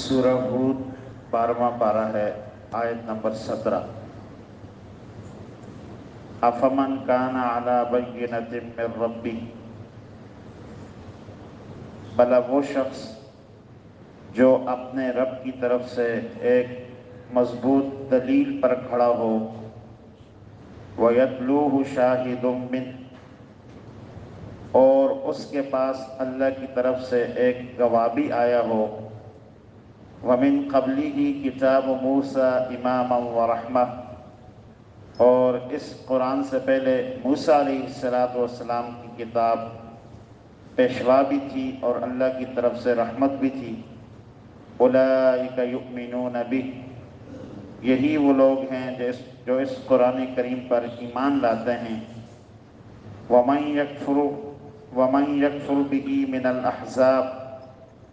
سورہ ہود 12واں پارہ ہے، آیت نمبر 17۔ افمن کان علی بینۃ من ربہ، بھلا وہ شخص جو اپنے رب کی طرف سے ایک مضبوط دلیل پر کھڑا ہو، وَيَتْلُوهُ شَاهِدٌ مِّنْهُ، اور اس کے پاس اللہ کی طرف سے ایک گواہ بھی آیا ہو، وَمِن قَبْلِهِ كِتَابُ مُوسَىٰ إِمَامًا وَرَحْمَةً، اور اس قرآن سے پہلے موسیٰ علیہ السلام کی کتاب پیشوا بھی تھی اور اللہ کی طرف سے رحمت بھی تھی۔ أُولَٰئِكَ يُؤْمِنُونَ بِهِ، یہی وہ لوگ ہیں جو اس قرآن کریم پر ایمان لاتے ہیں۔ وَمَن يَكْفُرْ بِهِ مِنَ الْأَحْزَابِ،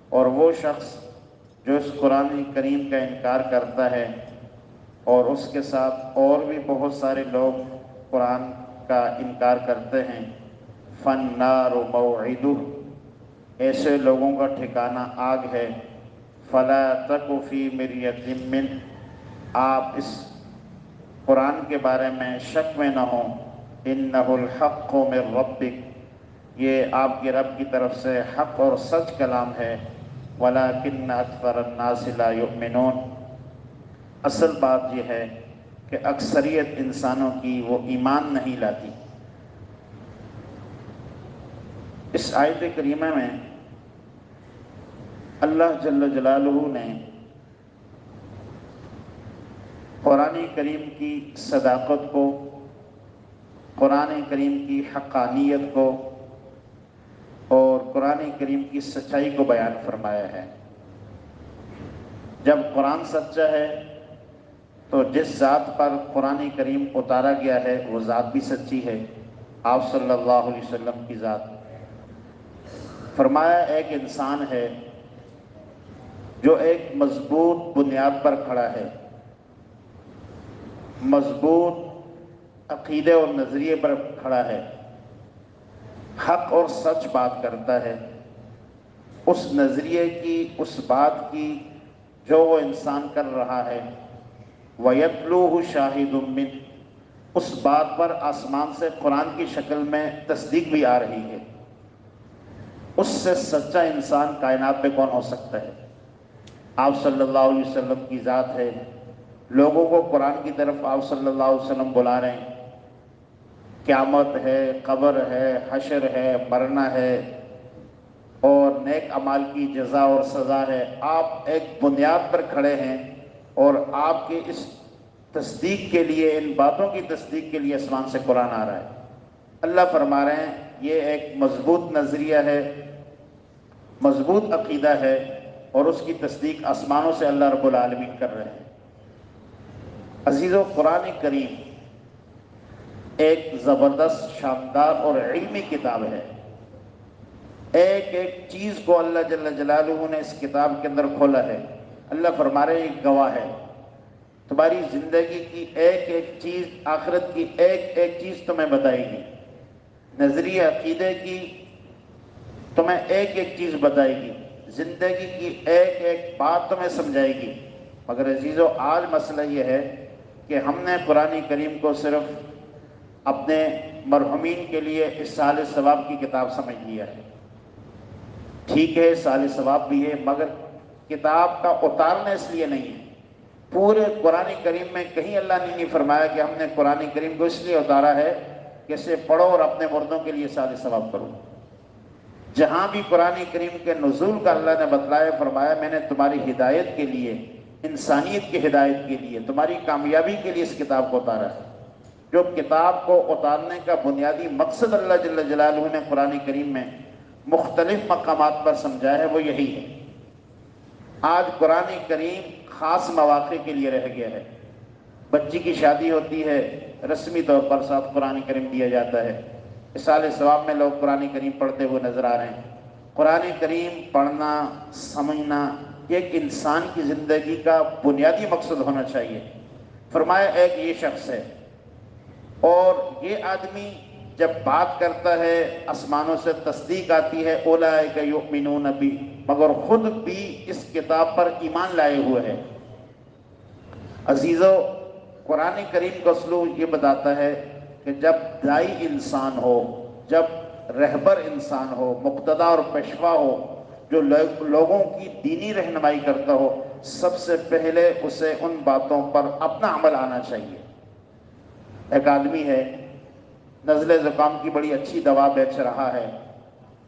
اور وہ شخص جو اس قرآن کریم کا انکار کرتا ہے اور اس کے ساتھ اور بھی بہت سارے لوگ قرآن کا انکار کرتے ہیں، فَالنَّارُ مَوْعِدُهُ، ایسے لوگوں کا ٹھکانہ آگ ہے۔ فَلَا تَكُ فِي مِرْيَةٍ مِّنْهُ، آپ اس قرآن کے بارے میں شک میں نہ ہوں۔ إِنَّهُ الْحَقُّ مِن رَبِّكَ، یہ آپ کے رب کی طرف سے حق اور سچ کلام ہے۔ وَلَٰكِنَّ أَكْثَرَ النَّاسِ لَا يُؤْمِنُونَ، اصل بات یہ ہے کہ اکثریت انسانوں کی وہ ایمان نہیں لاتی۔ اس آیت کریمہ میں اللہ جل جلالہ نے قرآن کریم کی صداقت کو، قرآن کریم کی حقانیت کو اور قرآن کریم کی سچائی کو بیان فرمایا ہے۔ جب قرآن سچا ہے تو جس ذات پر قرآن کریم اتارا گیا ہے وہ ذات بھی سچی ہے، آپ صلی اللہ علیہ وسلم کی ذات۔ فرمایا ایک انسان ہے جو ایک مضبوط بنیاد پر کھڑا ہے، مضبوط عقیدے اور نظریے پر کھڑا ہے، حق اور سچ بات کرتا ہے۔ اس نظریے کی، اس بات کی جو وہ انسان کر رہا ہے، وَيَتْلُوهُ شَاهِدٌ مِّنْهُ، اس بات پر آسمان سے قرآن کی شکل میں تصدیق بھی آ رہی ہے۔ اس سے سچا انسان کائنات میں کون ہو سکتا ہے؟ آپ صلی اللہ علیہ وسلم کی ذات ہے، لوگوں کو قرآن کی طرف آپ صلی اللہ علیہ وسلم بلا رہے ہیں۔ قیامت ہے، قبر ہے، حشر ہے، مرنا ہے اور نیک اعمال کی جزا اور سزا ہے۔ آپ ایک بنیاد پر کھڑے ہیں اور آپ کے اس تصدیق کے لیے، ان باتوں کی تصدیق کے لیے آسمان سے قرآن آ رہا ہے۔ اللہ فرما رہے ہیں یہ ایک مضبوط نظریہ ہے، مضبوط عقیدہ ہے، اور اس کی تصدیق آسمانوں سے اللہ رب العالمین کر رہے ہیں۔ عزیزو، قرآن کریم ایک زبردست، شاندار اور علمی کتاب ہے۔ ایک ایک چیز کو اللہ جل جلالہ نے اس کتاب کے اندر کھولا ہے۔ اللہ فرما رہے ہیں ایک گواہ ہے، تمہاری زندگی کی ایک ایک چیز، آخرت کی ایک ایک چیز تمہیں بتائے گی، نظریہ عقیدے کی تمہیں ایک ایک چیز بتائے گی، زندگی کی ایک ایک بات تمہیں سمجھائے گی۔ مگر عزیزو، آج مسئلہ یہ ہے کہ ہم نے قرآن کریم کو صرف اپنے مرحومین کے لیے اِصال ثواب کی کتاب سمجھ لیا ہے۔ ٹھیک ہے، اِصال ثواب بھی ہے، مگر کتاب کا اتارنا اس لیے نہیں ہے۔ پورے قرآن کریم میں کہیں اللہ نے نہیں فرمایا کہ ہم نے قرآن کریم کو اس لیے اتارا ہے کہ اسے پڑھو اور اپنے مردوں کے لیے اِصال ثواب کرو۔ جہاں بھی قرآن کریم کے نزول کا اللہ نے بتلایا، فرمایا میں نے تمہاری ہدایت کے لیے، انسانیت کی ہدایت کے لیے، تمہاری کامیابی کے لیے اس کتاب کو اتارا ہے۔ جو کتاب کو اتارنے کا بنیادی مقصد اللہ جل جلالہ نے قرآن کریم میں مختلف مقامات پر سمجھا ہے، وہ یہی ہے۔ آج قرآن کریم خاص مواقع کے لیے رہ گیا ہے۔ بچی کی شادی ہوتی ہے، رسمی طور پر ساتھ قرآن کریم دیا جاتا ہے۔ اِصال ثواب میں لوگ قرآن کریم پڑھتے ہوئے نظر آ رہے ہیں۔ قرآن کریم پڑھنا، سمجھنا ایک انسان کی زندگی کا بنیادی مقصد ہونا چاہیے۔ فرمایا ایک یہ شخص ہے، اور یہ آدمی جب بات کرتا ہے آسمانوں سے تصدیق آتی ہے، اولئک یؤمنون بی، مگر خود بھی اس کتاب پر ایمان لائے ہوئے ہیں۔ عزیزو، قرآن کریم کا اسلوب یہ بتاتا ہے کہ جب دائی انسان ہو، جب رہبر انسان ہو، مقتدی اور پیشوا ہو، جو لوگوں کی دینی رہنمائی کرتا ہو، سب سے پہلے اسے ان باتوں پر اپنا عمل آنا چاہیے۔ ایک آدمی ہے، نزلے زکام کی بڑی اچھی دوا بیچ رہا ہے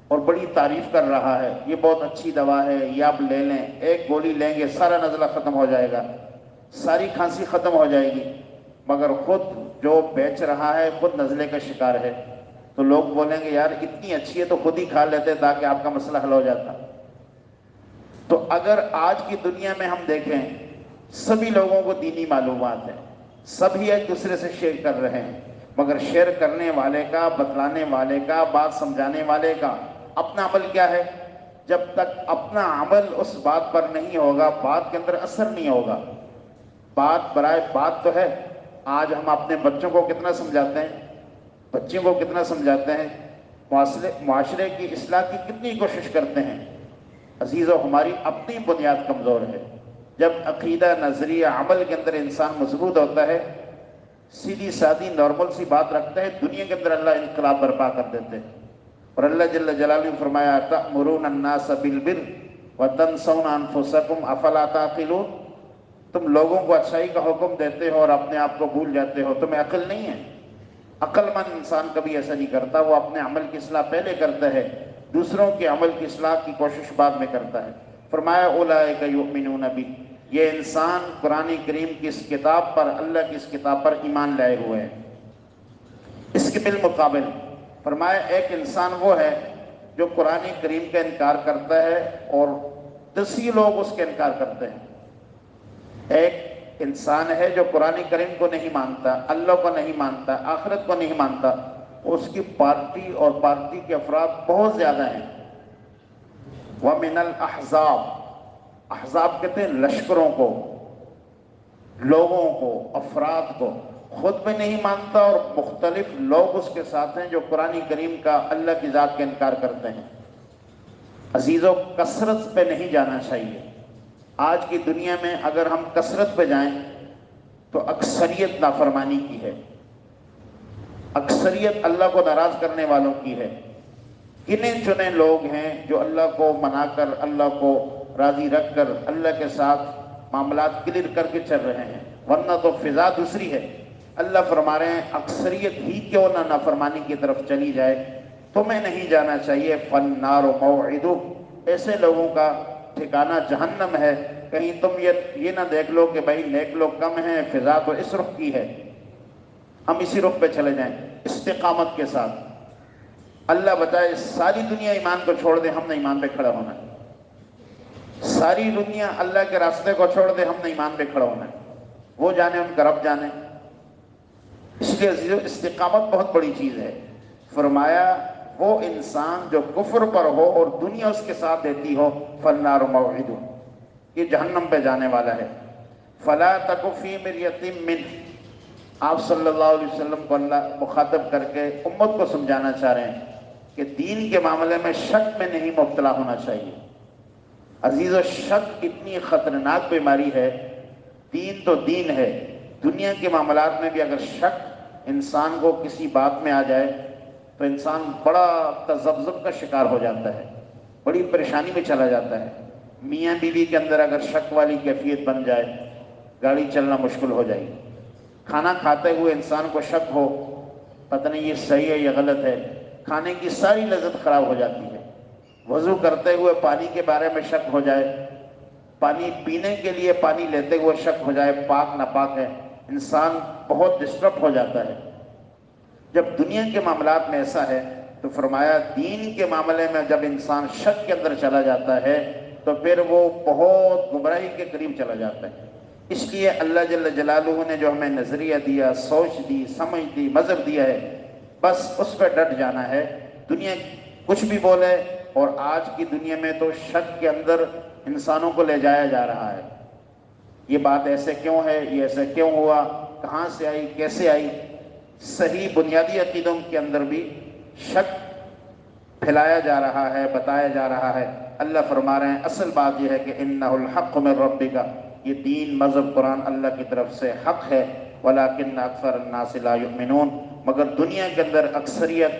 اور بڑی تعریف کر رہا ہے، یہ بہت اچھی دوا ہے، یہ آپ لے لیں، ایک گولی لیں گے سارا نزلہ ختم ہو جائے گا، ساری کھانسی ختم ہو جائے گی، مگر خود جو بیچ رہا ہے خود نزلے کا شکار ہے، تو لوگ بولیں گے یار اتنی اچھی ہے تو خود ہی کھا لیتے تاکہ آپ کا مسئلہ حل ہو جاتا۔ تو اگر آج کی دنیا میں ہم دیکھیں، سبھی لوگوں کو دینی معلومات ہیں، سبھی ایک دوسرے سے شیئر کر رہے ہیں، مگر شیئر کرنے والے کا، بتلانے والے کا، بات سمجھانے والے کا اپنا عمل کیا ہے؟ جب تک اپنا عمل اس بات پر نہیں ہوگا، بات کے اندر اثر نہیں ہوگا۔ بات برائے بات تو ہے، آج ہم اپنے بچوں کو کتنا سمجھاتے ہیں، بچوں کو کتنا سمجھاتے ہیں، معاشرے کی اصلاح کی کتنی کوشش کرتے ہیں۔ عزیزو، ہماری اپنی بنیاد کمزور ہے۔ جب عقیدہ، نظریہ، عمل کے اندر انسان مضبوط ہوتا ہے، سیدھی سادھی نارمل سی بات رکھتا ہے، دنیا کے اندر اللہ انقلاب برپا کر دیتے ہیں۔ اور اللہ جل جلالہ نے فرمایا تأمرون الناس بالبر وتنسون انفسکم افلا تعقلون، تم لوگوں کو اچھائی کا حکم دیتے ہو اور اپنے آپ کو بھول جاتے ہو، تمہیں عقل نہیں ہے؟ عقل مند انسان کبھی ایسا نہیں کرتا، وہ اپنے عمل کی اصلاح پہلے کرتا ہے، دوسروں کے عمل کی اصلاح کی کوشش بعد میں کرتا ہے۔ فرمایا اولئک یؤمنون بی، یہ انسان قرآن کریم کی اس کتاب پر، اللہ کی اس کتاب پر ایمان لائے ہوئے ہیں۔ اس کے بالمقابل فرمایا ایک انسان وہ ہے جو قرآن کریم کا انکار کرتا ہے اور 10 لوگ اس کا انکار کرتے ہیں۔ ایک انسان ہے جو قرآن کریم کو نہیں مانتا، اللہ کو نہیں مانتا، آخرت کو نہیں مانتا، اس کی پارٹی اور پارٹی کے افراد بہت زیادہ ہیں۔ وَمِنَ الْأَحْزَابِ، احزاب کہتے ہیں لشکروں کو، لوگوں کو، افراد کو، خود بھی نہیں مانتا اور مختلف لوگ اس کے ساتھ ہیں جو قرآن کریم کا، اللہ کی ذات کا انکار کرتے ہیں۔ عزیزو، کثرت پہ نہیں جانا چاہیے۔ آج کی دنیا میں اگر ہم کثرت پہ جائیں تو اکثریت نافرمانی کی ہے، اکثریت اللہ کو ناراض کرنے والوں کی ہے۔ گنے چنے لوگ ہیں جو اللہ کو منا کر، اللہ کو راضی رکھ کر، اللہ کے ساتھ معاملات کلیئر کر کے چل رہے ہیں، ورنہ تو فضا دوسری ہے۔ اللہ فرما رہے ہیں اکثریت ہی کیوں نہ نافرمانی کی طرف چلی جائے، تمہیں نہیں جانا چاہیے۔ فالنار موعدہ، ایسے لوگوں کا ٹھکانہ جہنم ہے۔ کہیں تم یہ نہ دیکھ لو کہ بھائی نیک لوگ کم ہیں، فضا تو اس رخ کی ہے، ہم اسی رخ پہ چلے جائیں استقامت کے ساتھ۔ اللہ بتائے ساری دنیا ایمان کو چھوڑ دے، ہم نے ایمان پہ کھڑا ہونا ہے۔ ساری دنیا اللہ کے راستے کو چھوڑ دے، ہم نے ایمان پہ کھڑا ہونا ہے۔ وہ جانے ان کا رب جانے۔ اس لیے عزیزو، استقامت بہت بڑی چیز ہے۔ فرمایا وہ انسان جو کفر پر ہو اور دنیا اس کے ساتھ دیتی ہو، فالنار موعدہ، یہ جہنم پہ جانے والا ہے۔ فلا تک فی مریۃ منہ، آپ صلی اللہ علیہ وسلم کو اللہ مخاطب کر کے امت کو سمجھانا چاہ رہے ہیں کہ دین کے معاملے میں شک میں نہیں مبتلا ہونا چاہیے۔ عزیزو، شک اتنی خطرناک بیماری ہے، دین تو دین ہے، دنیا کے معاملات میں بھی اگر شک انسان کو کسی بات میں آ جائے تو انسان بڑا تذبذب کا شکار ہو جاتا ہے، بڑی پریشانی میں چلا جاتا ہے۔ میاں بیوی کے اندر اگر شک والی کیفیت بن جائے، گاڑی چلنا مشکل ہو جائے گی۔ کھانا کھاتے ہوئے انسان کو شک ہو، پتہ نہیں یہ صحیح ہے یا غلط ہے، کھانے کی ساری لذت خراب ہو جاتی ہے۔ وضو کرتے ہوئے پانی کے بارے میں شک ہو جائے، پانی پینے کے لیے پانی لیتے ہوئے شک ہو جائے پاک ناپاک ہے، انسان بہت ڈسٹرب ہو جاتا ہے۔ جب دنیا کے معاملات میں ایسا ہے تو فرمایا دین کے معاملے میں جب انسان شک کے اندر چلا جاتا ہے تو پھر وہ بہت گمراہی کے قریب چلا جاتا ہے۔ اس لیے اللہ جل جلالہ نے جو ہمیں نظریہ دیا، سوچ دی، سمجھ دی، مذہب دیا ہے، بس اس پہ ڈٹ جانا ہے۔ دنیا کچھ بھی بولے، اور آج کی دنیا میں تو شک کے اندر انسانوں کو لے جایا جا رہا ہے۔ یہ بات ایسے کیوں ہے، یہ ایسے کیوں ہوا، کہاں سے آئی، کیسے آئی؟ صحیح بنیادی عقیدوں کے اندر بھی شک پھیلایا جا رہا ہے، بتایا جا رہا ہے۔ اللہ فرما رہے ہیں اصل بات یہ ہے کہ انہ الحق من ربک، یہ دین مذہب قرآن اللہ کی طرف سے حق ہے، ولکن اکثر الناس لا یؤمنون، مگر دنیا کے اندر اکثریت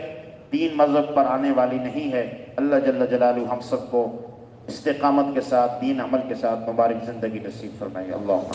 دین مذہب پر آنے والی نہیں ہے۔ اللہ جل جلالہ ہم سب کو استقامت کے ساتھ، دین عمل کے ساتھ مبارک زندگی نصیب فرمائے۔ اللہم